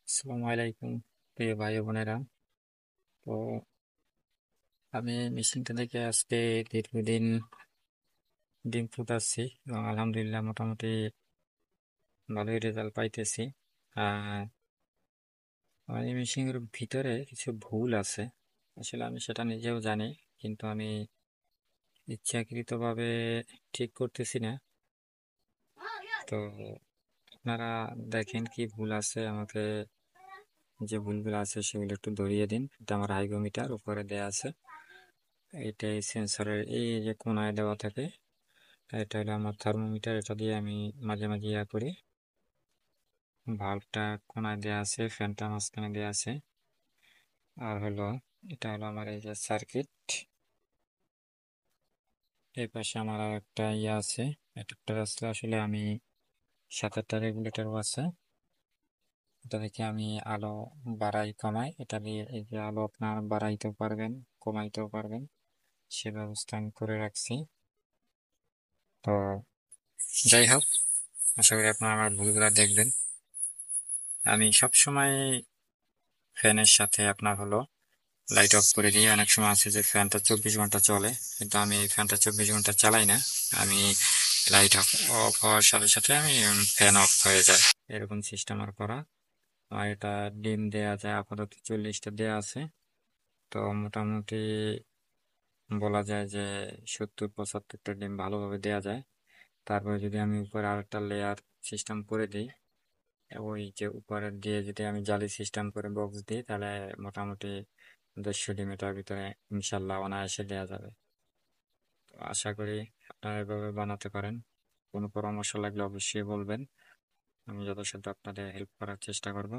আসসালামু আলাইকুম প্রিয় ভাই ও বোনেরা। তো আমি মেশিনটা থেকে আজকে দীর্ঘদিন ডিম ফুটাচ্ছি এবং আলহামদুলিল্লাহ মোটামুটি ভালোই রেজাল্ট পাইতেছি। আহ আমার এই মেশিনের ভিতরে কিছু ভুল আছে, আসলে আমি সেটা নিজেও জানি, কিন্তু আমি ইচ্ছাকৃতভাবে ঠিক করতেছি না। তো আপনারা দেখেন কি ভুল আছে, আমাকে যে ভুলগুলো আছে সেগুলো একটু ধরিয়ে দিন। এটা আমার হাইগোমিটার উপরে দেয়া আছে, এটাই সেন্সরের এই যে কোনায় দেওয়া থাকে। এটা হলো আমার থার্মোমিটার, এটা দিয়ে আমি মাঝে মাঝে করি। ভাল্বটা কোনায় দেওয়া আছে, ফ্যানটা মাঝখানে দেওয়া আছে। আর হলো এটা হলো আমার এই যে সার্কিট, এই পাশে আমার আর একটা আছে, অ্যাডাপ্টার আছে। আসলে আমি 7-8টা রেগুলেটরও আছে, এটা থেকে আমি আলো বাড়াই কমাই। এটা দিয়ে এই যে আলো আপনার বাড়াইতেও পারবেন, কমাইতেও পারবেন, সে ব্যবস্থা আমি করে রাখছি। তো যাই হোক, আশা করি আপনারা আমার ভুলগুলা দেখবেন। আমি সব সময় ফ্যানের সাথে আপনার হলো লাইট অফ করে দিই। অনেক সময় আছে যে ফ্যানটা 24 ঘন্টা চলে, কিন্তু আমি এই ফ্যানটা 24 ঘন্টা চালাই না। আমি লাইট অফ অফ হওয়ার সাথে সাথে আমি ফ্যান অফ হয়ে যায়, এরকম সিস্টেম আর করা। আর এটা ডিম দেয়া যায়, আপাতত 40টা দেয়া আছে। তো মোটামুটি বলা যায় যে 70-75টা ডিম ভালোভাবে দেয়া যায়। তারপরে যদি আমি উপরে আরেকটা লেয়ার সিস্টেম করে দিই, ওই যে উপরে দিয়ে যদি আমি জালি সিস্টেম করে বক্স দিই, তাহলে মোটামুটি 150 ডিমের ভিতরে ইনশাল্লাহ অনায়াসে দেওয়া যাবে। তো আশা করি আপনারা এভাবে বানাতে পারেন। কোনো পরামর্শ লাগলে অবশ্যই বলবেন, আমি যথাসাধ্য আপনাদের হেল্প করার চেষ্টা করব।